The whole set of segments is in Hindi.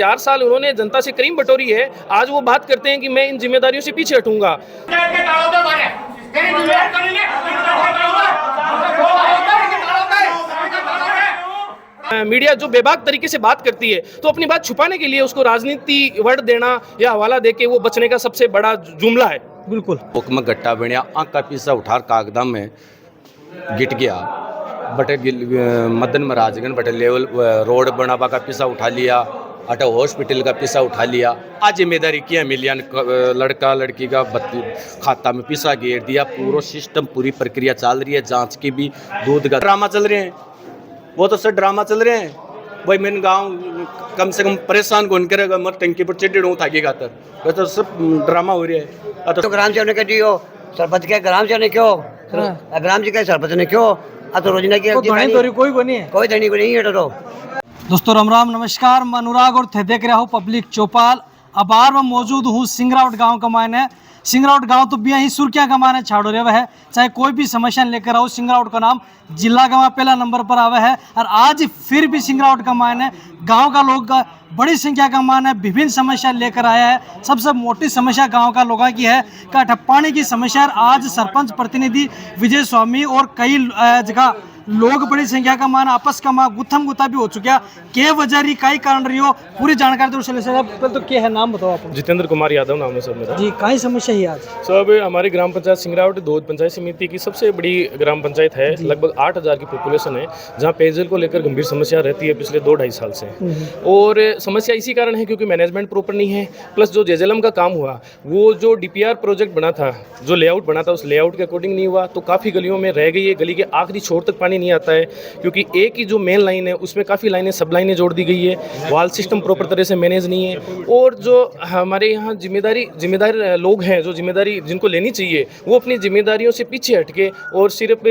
4 साल उन्होंने जनता से क्रीम बटोरी है, आज वो बात करते हैं कि मैं इन जिम्मेदारियों से पीछे हटूंगा। मीडिया जो बेबाक तरीके से बात करती है तो अपनी बात छुपाने के लिए उसको राजनीति वर्ड देना या हवाला देके वो बचने का सबसे बड़ा जुमला है। बिल्कुल हुक्म गट्टा बनिया आँख का पीसा उठार कागदा में गिट गया बटे मदन महाराजगंज बटे लेवल रोड बनावा का पीसा उठा लिया, अटा हॉस्पिटल का पैसा उठा लिया। आज जिम्मेदारी किया मिलियन लड़का लड़की का खाता में पैसा घेर दिया। पूरा सिस्टम पूरी प्रक्रिया चल रही है, जांच की भी, दूध का ड्रामा चल रहे हैं, वो तो सर ड्रामा चल रहे हैं। भाई मैंने गाँव कम से कम परेशान कौन करेगा, मर टंकी पर चिट्टी डूँ थाकेगा तो सब ड्रामा हो रहा है। तो ग्राम सेवक ने क्यों सरपंच के ग्राम सेवक ने क्यों ग्राम जी के सरपंच ने क्यों तो रोजना की कोई को नहीं है, कोई धनी को नहीं है। तो दोस्तों राम राम नमस्कार, मैं अनुराग और थे देख रहा हूँ पब्लिक चौपाल। अबार में मौजूद हूँ सिंगरावट गांव का मायने। सिंगरावट गांव तो बिया ही सुर्खिया का मायने छाड़ो रहे है, चाहे कोई भी समस्या लेकर आओ सिंगरावट का नाम जिला का पहला नंबर पर आवे है। और आज फिर भी सिंगरावट का मायने गांव का लोग बड़ी संख्या का मायने विभिन्न समस्या लेकर आया है। सबसे मोटी समस्या गांव का लोगों की है कि पानी की समस्या। आज सरपंच प्रतिनिधि विजय स्वामी और कई जगह लोग बड़ी संख्या का मान आपस का माँ गुत्थम गुत्था भी हो चुका। के वजह रही कई कारण रही हो पूरी जानकारी तो पहले तो क्या है, नाम बताओ आप। जितेंद्र कुमार यादव नाम है सर मेरा जी। कई समस्या है आज सब हमारी ग्राम पंचायत सिंगरावट दूध पंचायत समिति की सबसे बड़ी ग्राम पंचायत है। लगभग 8000 की पॉपुलेशन है, जहाँ पेयजल को लेकर गंभीर समस्या रहती है पिछले 2-2.5 साल से। और समस्या इसी कारण है क्योंकि मैनेजमेंट प्रॉपर नहीं है, प्लस जो जेजेलम का काम हुआ वो जो DPR प्रोजेक्ट बना था, जो लेआउट बना था, उस लेआउट के अकॉर्डिंग नहीं हुआ, तो काफ़ी गलियों में रह गई है। गली के आखिरी छोर तक पानी नहीं आता है क्योंकि एक ही जो मेन लाइन है उसमें काफ़ी लाइनें सब लाइनें जोड़ दी गई है। वाल सिस्टम प्रॉपर तरह से मैनेज नहीं है। और जो हमारे यहाँ जिम्मेदार लोग हैं, जो जिम्मेदारी जिनको लेनी चाहिए, वो अपनी जिम्मेदारियों से पीछे हटके और सिर्फ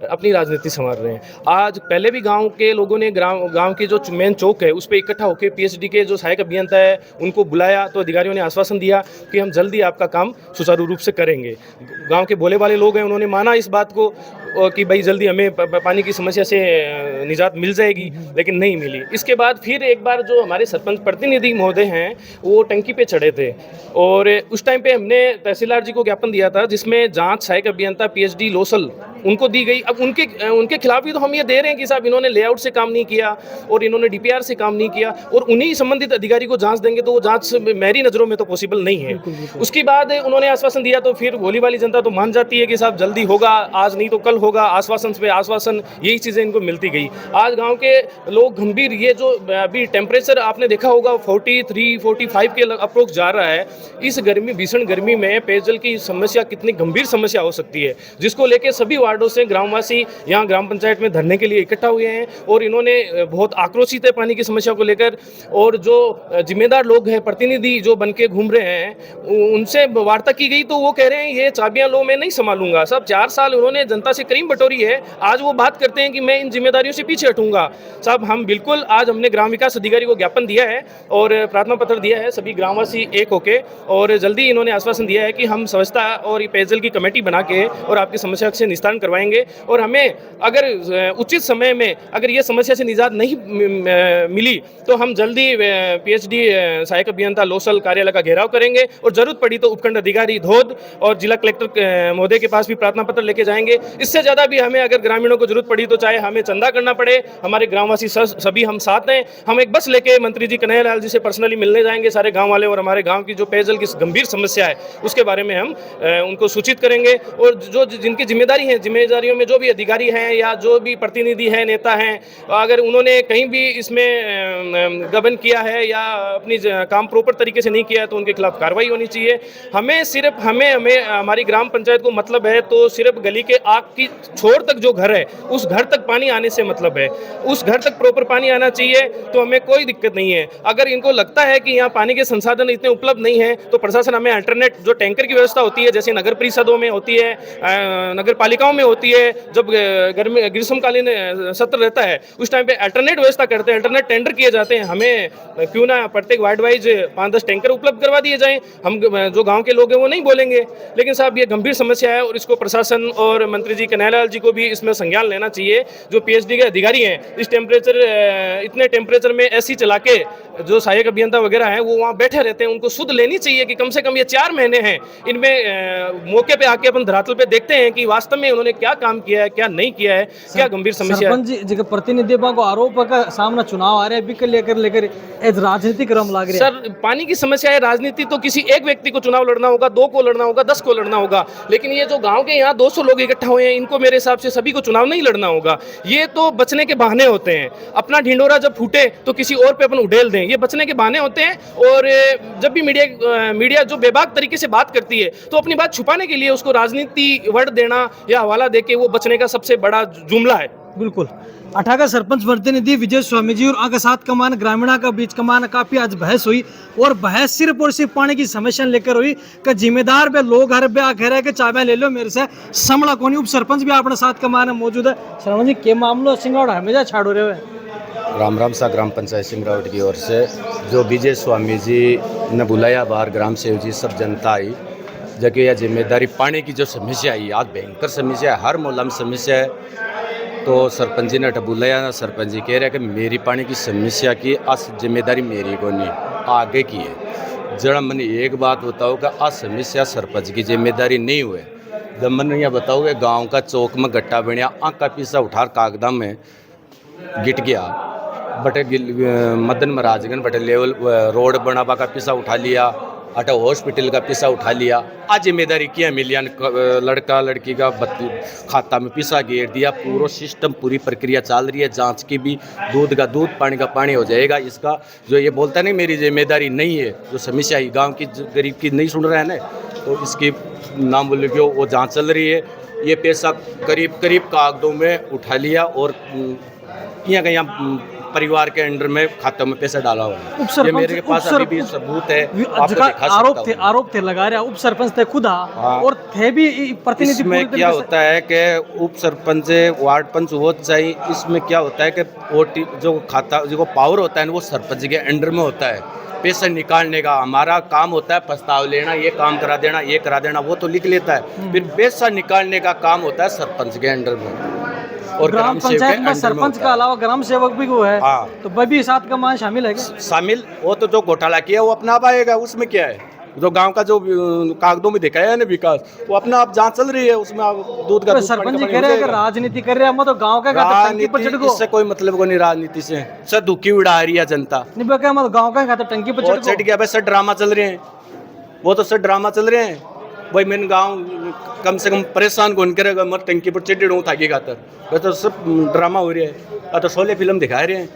अपनी राजनीति संवार रहे हैं। आज पहले भी गांव के लोगों ने गांव के जो मेन चौक है उस पर इकट्ठा होकर PhD के जो सहायक अभियंता है उनको बुलाया, तो अधिकारियों ने आश्वासन दिया कि हम जल्दी आपका काम सुचारू रूप से करेंगे। गाँव के भोले वाले लोग हैं, उन्होंने माना इस बात को कि भाई जल्दी हमें पानी की समस्या से निजात मिल जाएगी, लेकिन नहीं मिली। इसके बाद फिर एक बार जो हमारे सरपंच प्रतिनिधि महोदय हैं वो टंकी पे चढ़े थे और उस टाइम पे हमने तहसीलदार जी को ज्ञापन दिया था जिसमें जांच सहायक अभियंता PhD लोसल उनको दी गई। अब उनके खिलाफ भी तो हम ये दे रहे हैं कि साहब इन्होंने लेआउट से काम नहीं किया और इन्होंने DPR से काम नहीं किया, और उन्हीं संबंधित अधिकारी को जांच देंगे तो वो जांच मेरी नज़रों में तो पॉसिबल नहीं है। उसके बाद उन्होंने आश्वासन दिया तो फिर भोली वाली जनता तो मान जाती है कि साहब जल्दी होगा, आज नहीं तो कल होगा, आश्वासन पे आश्वासन, यही चीज़ें इनको मिलती गई। आज गांव के लोग गंभीर, ये जो अभी टेम्परेचर आपने देखा होगा 43-45 के अप्रोक्स जा रहा है। इस गर्मी, भीषण गर्मी में पेयजल की समस्या कितनी गंभीर समस्या हो सकती है, जिसको लेके सभी वार्डों से ग्रामवासी यहाँ ग्राम पंचायत में धरने के लिए इकट्ठा हुए हैं और इन्होंने बहुत आक्रोशित है पानी की समस्या को लेकर। और जो जिम्मेदार लोग हैं, प्रतिनिधि जो बन के घूम रहे हैं, उनसे वार्ता की गई तो वो कह रहे हैं ये चाबियां लो, मैं नहीं संभालूंगा। सब 4 साल उन्होंने जनता से क्रीम बटोरी है, आज वो बात करते हैं कि मैं इन जिम्मेदारियों से पीछे हटूंगा। साहब हम बिल्कुल, आज हमने ग्राम विकास अधिकारी को ज्ञापन दिया है और प्रार्थना पत्र दिया है, सभी ग्रामवासी एक होके, और जल्दी इन्होंने आश्वासन दिया है कि हम स्वच्छता और पेयजल की कमेटी बना के और आपकी समस्या से निस्तारण करवाएंगे। और हमें अगर उचित समय में अगर ये समस्या से निजात नहीं मिली तो हम जल्दी PhD सहायक अभियंता लोसल कार्यालय का घेराव करेंगे और जरूरत पड़ी तो उपखंड अधिकारी धोद और जिला कलेक्टर महोदय के पास भी प्रार्थना पत्र लेके जाएंगे। इससे ज़्यादा भी हमें अगर ग्रामीणों को जरूरत पड़ी तो चाहे हमें चंदा करना पड़े, हमारे ग्रामवासी सभी हम साथ हैं। हम एक बस लेके मंत्री जी कन्हैयालाल जी से पर्सनली मिलने जाएंगे सारे गाँव वाले, और हमारे गाँव की जो पेयजल की गंभीर समस्या है उसके बारे में हम उनको सूचित करेंगे। और जो जिनकी जिम्मेदारी है, जिम्मेदारियों में जो भी अधिकारी हैं या जो भी प्रतिनिधि हैं, नेता हैं, अगर उन्होंने कहीं भी इसमें गबन किया है या अपनी काम प्रॉपर तरीके से नहीं किया है तो उनके खिलाफ कार्रवाई होनी चाहिए। हमें हमारी ग्राम पंचायत को मतलब है तो सिर्फ गली के आग की छोर तक जो घर है उस घर तक पानी आने से मतलब है, उस घर तक प्रॉपर पानी आना चाहिए, तो हमें कोई दिक्कत नहीं है। अगर इनको लगता है कि यहाँ पानी के संसाधन इतने उपलब्ध नहीं है तो प्रशासन हमें अल्टरनेट जो टैंकर की व्यवस्था होती है, जैसे नगर परिषदों में होती है, नगर पालिकाओं में होती है, जब ग्रीष्मकालीन सत्र रहता है उस टाइम पे अल्टरनेट व्यवस्था करते हैं, अल्टरनेट टेंडर किए जाते हैं। हमें क्यों ना प्रत्येक वार्ड वाइज 5-10 टैंकर उपलब्ध करवा दिए जाएं। हम जो गांव के लोग हैं वो नहीं बोलेंगे, लेकिन साहब ये गंभीर समस्या है और इसको प्रशासन और मंत्री जी कन्हैयालाल जी को भी इसमें संज्ञान लेना चाहिए। जो PhD के अधिकारी हैं, इस इतने टेम्परेचर में AC चला के जो सहायक अभियंता वगैरह हैं वो वहाँ बैठे रहते हैं, उनको सुध लेनी चाहिए कि कम से कम ये 4 महीने हैं, इनमें मौके पे आके अपन धरातल पे देखते हैं कि वास्तव में उन्होंने क्या काम किया है, क्या नहीं किया है, क्या गंभीर समस्या है। सरपंच जी जी प्रतिनिधि को आरोप का सामना चुनाव आ रहे हैं बिक लेकर एज राजनीतिक रम लाग रही है। सर पानी की समस्या है, राजनीति तो किसी एक व्यक्ति को चुनाव लड़ना होगा, 2 को लड़ना होगा, 10 को लड़ना होगा, लेकिन ये जो गांव के यहाँ 200 लोग इकट्ठा हुए हैं, इनको मेरे हिसाब से सभी को चुनाव नहीं लड़ना होगा। ये तो बचने के बहाने होते हैं, अपना ढिंडोरा जब फूटे तो किसी और पे अपन उड़ेल दें, ये बचने के बहाने होते हैं। और जब भी मीडिया जो बेबाक तरीके से बात करती है तो अपनी बात छुपाने के लिए उसको राजनीति वर्ड देना या हवाला देके वो बचने का सबसे बड़ा जुमला है। बिल्कुल। अठाका सरपंच प्रतिनिधि विजय स्वामी जी और आगे साथ कमान ग्रामीणा का बीच कमान काफी आज बहस हुई, और बहस सिर्फ और सिर्फ पानी की समस्या लेकर हुई कि जिम्मेदार पे लोग हर बे कह रहे कि चाबे ले लो मेरे से, समड़ा कोनी। उप सरपंच भी अपने साथ कमान मौजूद है। सरपंच जी के मामलो सिंगरौट हमेशा छाड़ो रहे हुए। राम राम सा ग्राम पंचायत सिंगरौट की ओर से जो विजय स्वामी जी ने बुलाया बाहर, ग्राम सेवक जी सब जनता आई, जबकि यह जिम्मेदारी पानी की जो समस्या आई आज भयंकर समस्या है, हर मोहल्ला में समस्या है। तो सरपंच जी ने बुलाया ना, सरपंच जी कह रहे हैं कि मेरी पानी की समस्या की आज जिम्मेदारी मेरी को नहीं आगे की है। जरा मैंने एक बात बताओ कि आज समस्या सरपंच की जिम्मेदारी नहीं हुए, जब मैंने यह बताओगे गांव का चौक में गट्टा बनिया आँख का पीसा उठा कागदा में गिट गया, बटे मदन महाराजगंज बटे लेवल रोड बनावा का पीसा उठा लिया, अटा हॉस्पिटल का पैसा उठा लिया। आज जिम्मेदारी क्या मिलियन लड़का लड़की का खाता में पैसा गिर दिया, पूरा सिस्टम पूरी प्रक्रिया चल रही है, जांच की भी, दूध का दूध पानी का पानी हो जाएगा। इसका जो ये बोलता नहीं मेरी जिम्मेदारी नहीं है, जो समस्या है गांव की गरीब की नहीं सुन रहा है ना, तो इसकी नाम बोले कि वो जांच चल रही है। ये पैसा करीब करीब कागजों में उठा लिया और यहाँ का यहाँ परिवार के अंडर में खातों में पैसा डाला हुआ है। ये मेरे पास अभी भी सबूत है, आपको दिखा सकता हूं। आरोप थे लगा रहे उप सरपंच थे खुद और थे भी प्रतिनिधि। इसमें क्या होता है कि उप सरपंच वार्ड पंच हो चाहिए, इसमें क्या होता है कि ओटी जो खाता जो पावर होता है ना वो सरपंच के अंडर में होता है। पैसा निकालने का हमारा काम होता है, प्रस्ताव लेना, ये काम करा देना, ये करा देना, वो तो लिख लेता है, फिर पैसा निकालने का काम होता है सरपंच के अंडर में। और ग्राम पंचायत में सरपंच का अलावा ग्राम सेवक भी वो है, तो वह भी साथ का मान शामिल है क्या? शामिल, वो तो जो घोटाला किया वो अपना आप आएगा, उसमें क्या है। जो गांव का जो कागजों में दिखाया है ना विकास, वो अपना आप जांच चल रही है, उसमें दूध का सरपंच जी कह रहे हैं कि राजनीति कर रहे हैं, तो गांव का टंकी पर चढ़ गो, इससे कोई मतलब को नहीं राजनीति से, सर दुखी उड़ा रही है जनता। नहीं क्या मतलब गांव का खाता टंकी पर चढ़ गया भाई, सर ड्रामा चल रहे हैं, वो तो सर ड्रामा चल रहे हैं भाई। मैंने गाँव कम से कम परेशान कौन करेगा, मत टंकी पर चिड़ी डूँ थाकी खातर, वह तो सब ड्रामा हो रही है, तो शोले फिल्म दिखा रहे हैं।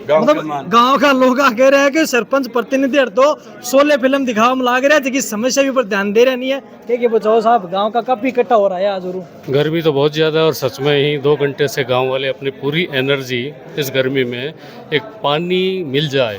मतलब गांव का लोग कह रहे हैं कि सरपंच प्रतिनिधि तो शोले फिल्म दिखाओ में लाग रहा है, जिसकी समस्या भी पर ध्यान दे रहा नहीं है। ठीक है बचाओ साहब, गांव का काफी इकट्ठा हो रहा है आज। गर्मी तो बहुत ज़्यादा है और सच में ही 2 घंटे से गांव वाले अपनी पूरी एनर्जी इस गर्मी में एक पानी मिल जाए,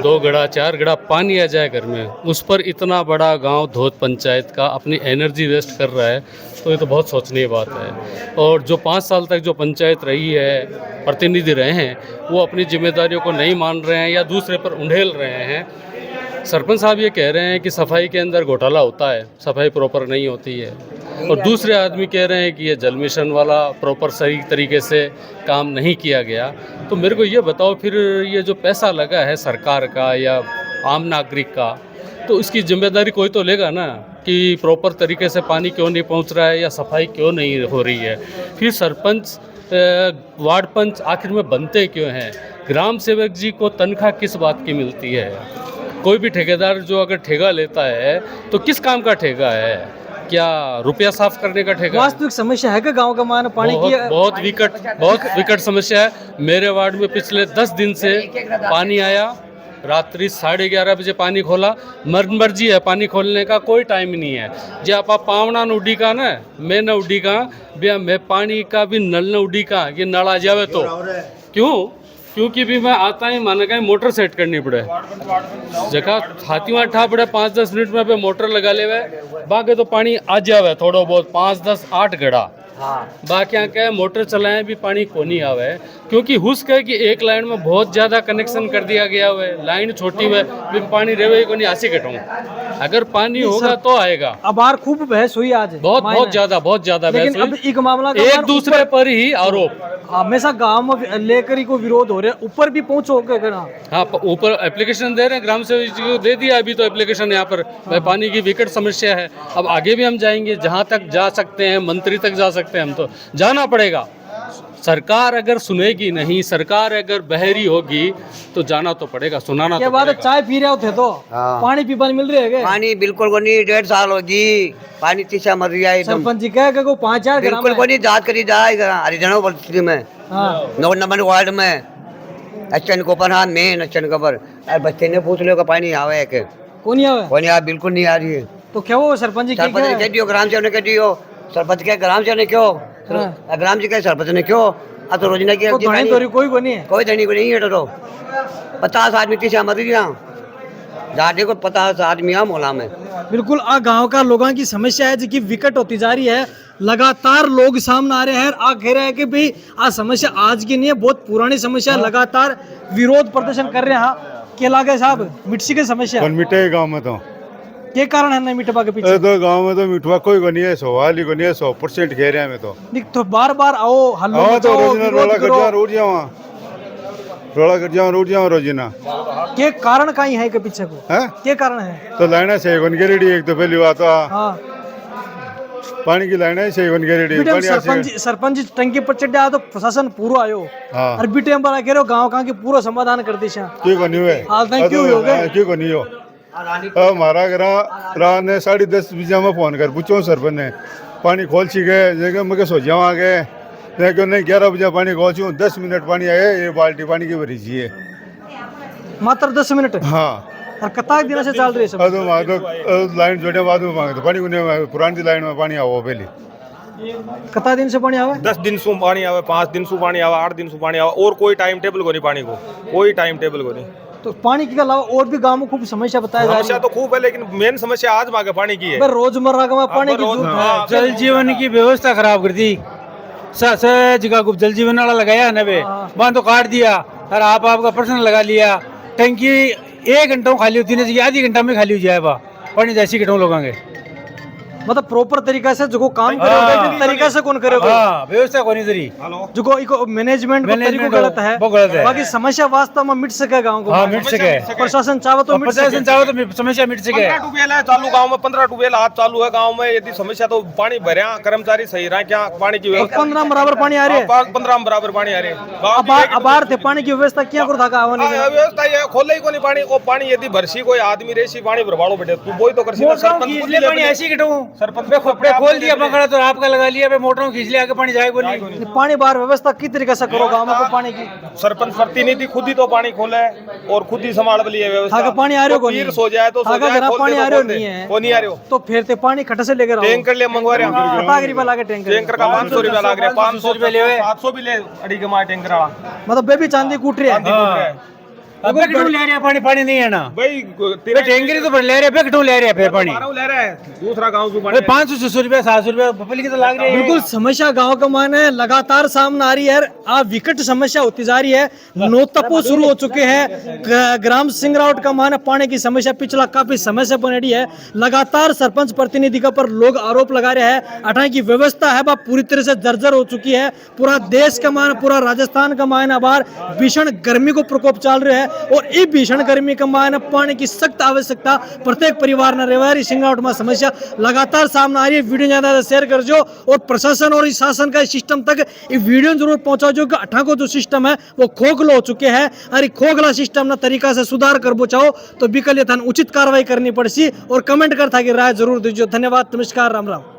2 घड़ा 4 घड़ा पानी आ जाए घर में, उस पर इतना बड़ा गांव धोद पंचायत का अपनी एनर्जी वेस्ट कर रहा है, तो ये तो बहुत सोचनीय बात है। और जो 5 साल तक जो पंचायत रही है, प्रतिनिधि रहे हैं, वो अपनी जिम्मेदारियों को नहीं मान रहे हैं या दूसरे पर उंडेल रहे हैं। सरपंच साहब ये कह रहे हैं कि सफाई के अंदर घोटाला होता है, सफाई प्रॉपर नहीं होती है, और दूसरे आदमी कह रहे हैं कि ये जल मिशन वाला प्रॉपर सही तरीके से काम नहीं किया गया। तो मेरे को ये बताओ फिर ये जो पैसा लगा है सरकार का या आम नागरिक का, तो इसकी जिम्मेदारी कोई तो लेगा ना कि प्रॉपर तरीके से पानी क्यों नहीं पहुंच रहा है या सफाई क्यों नहीं हो रही है। फिर सरपंच वार्ड पंच आखिर में बनते क्यों हैं? ग्राम सेवक जी को तनख्वाह किस बात की मिलती है? कोई भी ठेकेदार जो अगर ठेका लेता है तो किस काम का ठेका है? क्या रुपया साफ करने का ठेका? वास्तविक समस्या है कि गांव का मान पानी की बहुत विकट समस्या है। मेरे वार्ड में पिछले 10 दिन से पानी आया, रात्रि 11:30 बजे पानी खोला, मर्जी है पानी खोलने का, कोई टाइम नहीं है। जब आप पावना न उड़ी का ना, मैं न उड़ी का भैया, मैं पानी का भी नल न उड़ी का, ये नल आ जावे तो क्यों? क्योंकि भी मैं आता ही माना का मोटर सेट करनी पड़े, जगह हाथी ठा पड़े 5-10 मिनट में पे मोटर लगा ले, बाकी तो पानी आ जावे थोड़ा बहुत 5-10-8 घड़ा, बाकी क्या मोटर चलाए भी पानी को नहीं आवे। क्योंकि हुस्क है कि एक लाइन में बहुत ज़्यादा कनेक्शन कर दिया गया हुआ है, लाइन छोटी हुआ है, पानी रेवे को नहीं आसी कटूँ। अगर पानी होगा तो आएगा। अब बार खूब बहस हुई आज, बहुत ज़्यादा लेकिन बहस अब हुई। एक मामला का एक दूसरे पर ही आरोप। हमेशा गांव में लेकर ही को विरोध हो रहे हैं, ऊपर भी पहुंचो के करना। हाँ, ऊपर एप्लीकेशन दे रहे हैं, ग्राम सेवक जी को दे दिया अभी तो एप्लीकेशन यहाँ पर। भाई पानी की विकट समस्या है, अब आगे भी हम जाएंगे, जहाँ तक जा सकते हैं, मंत्री तक जा सकते हैं, हम तो जाना पड़ेगा। सरकार अगर सुनेगी नहीं, सरकार अगर बहरी होगी तो जाना तो पड़ेगा, सुनाना क्या तो बात है, पड़ेगा। चाय पी रहे होते तो हाँ। पानी पीपा नहीं मिल रहे है क्या? पानी बिल्कुल को नहीं, 1.5 साल होगी पानी तीसरा मर गया एकदम। सरपंच जी कह के को 5-4 ग्राम बिल्कुल को नहीं, जांच करी जाएगा हरिजनों बस्ती में, हाँ 9 नंबर वार्ड में, अच्चन कोपर, हाँ मेन अच्चन कोपर। अरे बच्चे ने पूछ लो का पानी आवे है के कौन नहीं आवे? कोई नहीं, बिल्कुल नहीं आ रही है। तो क्या वो सरपंच जी सरपंच ने कह दियो, ग्राम सेवक ने कह दियो, सरपंच के ग्राम सेवक ने क्यों, हाँ। ग्राम जी के सरपंच ने क्यों, अब तो रोजना की तो धनी तोरी कोई को नहीं है। कोई धनी को नहीं है। तो 50 आदमी तीसरा मर गया, जा देखो 50 आदमी यहाँ मोला में। बिल्कुल आ गांव का लोगों की समस्या है जो विकट होती जा रही है, लगातार लोग सामने आ रहे हैं, आ कह रहे हैं कि भाई आ समस्या आज की नहीं है, बहुत पुरानी समस्या है, लगातार विरोध प्रदर्शन कर रहे हैं। क्या लागे साहब मिट्टी की समस्या कौन मिटे गांव में तो क्या कारण है नहीं मिटवा के पीछे? तो गांव में तो मिठवा कोई को नहीं है, सवाल ही को नहीं है, 100% कह रहे हैं मैं तो। नहीं तो बार बार आओ हल्लो हाँ तो मचाओ, रोजीना विरोध रोड़ा कर करो। जाओ, रोड जाओ, रोड़ा कर जाओ, रोड जाओ रोजीना। क्या कारण कहीं है के पीछे को? है क्या कारण है? तो लाइना सही कौन के रेडी, एक तो पहली बात तो हाँ पानी की लाइना सही कौन के रेडी। बीटे सरपंच जी टंकी पर चढ़ आया तो प्रशासन पूरा आयो हाँ और बीटे हम बड़ा कह रहे हो गाँव का पूरा समाधान कर दी शा। क्यों को नहीं हुए, हाल तक क्यों हो गए? क्यों को नहीं हो। हमारा घर रात ने 10:30 बजे में फोन कर पूछो सरपंच ने पानी खोल सी गए, जगह मैं सो जाओ आ गए, क्यों नहीं 11 बजे पानी खोल चूँ, 10 मिनट पानी आए, ये बाल्टी पानी की भरी चाहिए मात्र 10 मिनट हाँ। और कताक दिन से चल रही है सब। तो लाइन जोड़े बाद में मांगे तो पानी को नहीं, पुरानी लाइन में पानी आओ पहले कता दिन से पानी आवे? 10 दिन सु पानी आवे, 5 दिन सु पानी आवे, 8 दिन सु पानी आवे, और कोई टाइम टेबल को नहीं पानी को, कोई टाइम टेबल को नहीं। तो पानी के अलावा और भी गाँव में खूब समस्या बताया जा रही समस्या है। तो खूब है, लेकिन मेन समस्या आज मांगे पानी की है। भाई रोजमर्रा का पानी की जरूरत है। हाँ, जल जीवन की व्यवस्था खराब कर दी, जगह को जल जीवन वाला लगाया ना बे, वहाँ तो काट दिया और आप आपका पर्सनल लगा लिया। टंकी 1 घंटा में खाली होती नहीं, आधी घंटा में खाली हो जाए बा पानी, जैसी घटों लोगों मतलब प्रॉपर तरीका से जो काम करेगा तरीका से कौन करेगा? हाँ व्यवस्था को नहीं तरी, जो इको मैनेजमेंट का तरीका गलत है, वो गलत है। बाकी समस्या वास्तव में मिट सके गाँव को। हाँ मिट सके, प्रशासन चाहे तो मिट सके। प्रशासन चाहो तो समस्या मिट सके। 15 ट्यूबवेल है चालू गांव में, 15 ट्यूबवेल आज चालू है गांव में। यदि समस्या तो पानी भरिया, कर्मचारी सही रहा, क्या पानी की व्यवस्था 15 बराबर पानी आ रही है। 15 बराबर पानी आ रही है। अबार थे पानी की व्यवस्था क्या कर था व्यवस्था ये खोले ही को नहीं पानी, वो पानी यदि भरसी कोई आदमी रेसी पानी भरवाड़ो बेटे तू वही तो कर सकता। सरपंच खुद ले पानी ऐसी घटों सरपंच खोल दिया पकड़ा तो आपका लगा लिया, मोटरों खींच लिया, आगे पानी जाएगा नहीं। पानी बाहर व्यवस्था किस तरीके से करो गाँव में को पानी की? सरपंच प्रतिनिधि खुद ही तो पानी खोले और खुद ही संभाल लिए व्यवस्था। थाका पानी आ रहे हो पीर सो जाए तो सो थाका जाए, घर खोल पानी दे आ तो रहे हो खोल दे। नहीं है वो नहीं आ रहे हो तो फिर ते पानी खट से लेकर आओ। टैंकर ले मंगवा रहे हैं, कता गरीबा लागे टैंकर? टैंकर का 500 रुपया लाग रहा है, 500 रुपया ले 700 भी ले अड़ी के मार टैंकर वाला। मतलब बेबी चांदी कूट रही है। अब ले रहे हैं पानी, पानी नहीं है ना भाई टैंकर तो ले रहे हैं, ले रहे हैं फिर पानी ले रहा है दूसरा गांव से पानी 500-600 रुपया 700 रुपया पब्लिक तो लाग रही है। बिल्कुल समस्या गांव का मान है लगातार सामने आ रही है, आ विकट समस्या होती जा रही है। नोतपो शुरू हो चुके हैं। ग्राम सिंगरावट का मान है पानी की समस्या पिछला काफी समय से बन रही है। लगातार सरपंच प्रतिनिधि का पर लोग आरोप लगा रहे हैं अठाई की व्यवस्था है वह पूरी तरह से जर्जर हो चुकी है। पूरा देश का मान, पूरा राजस्थान का मान बार भीषण गर्मी को प्रकोप चल रहा है और इस भीषण गर्मी का मान पानी की सख्त आवश्यकता प्रत्येक परिवार ने रेवारी सिंगरावट में समस्या लगातार सामने आ रही है। वीडियो ज्यादा शेयर कर जो और प्रशासन और इस शासन का सिस्टम तक ये वीडियो जरूर पहुंचाओ जो कि अठा को जो सिस्टम है वो खोखला हो चुके हैं और खोखला सिस्टम ना तरीका से सुधार कर बचाओ तो बिकल उचित कार्रवाई करनी पड़सी और कमेंट कर था कि राय जरूर दीजिए। धन्यवाद, नमस्कार, राम राम।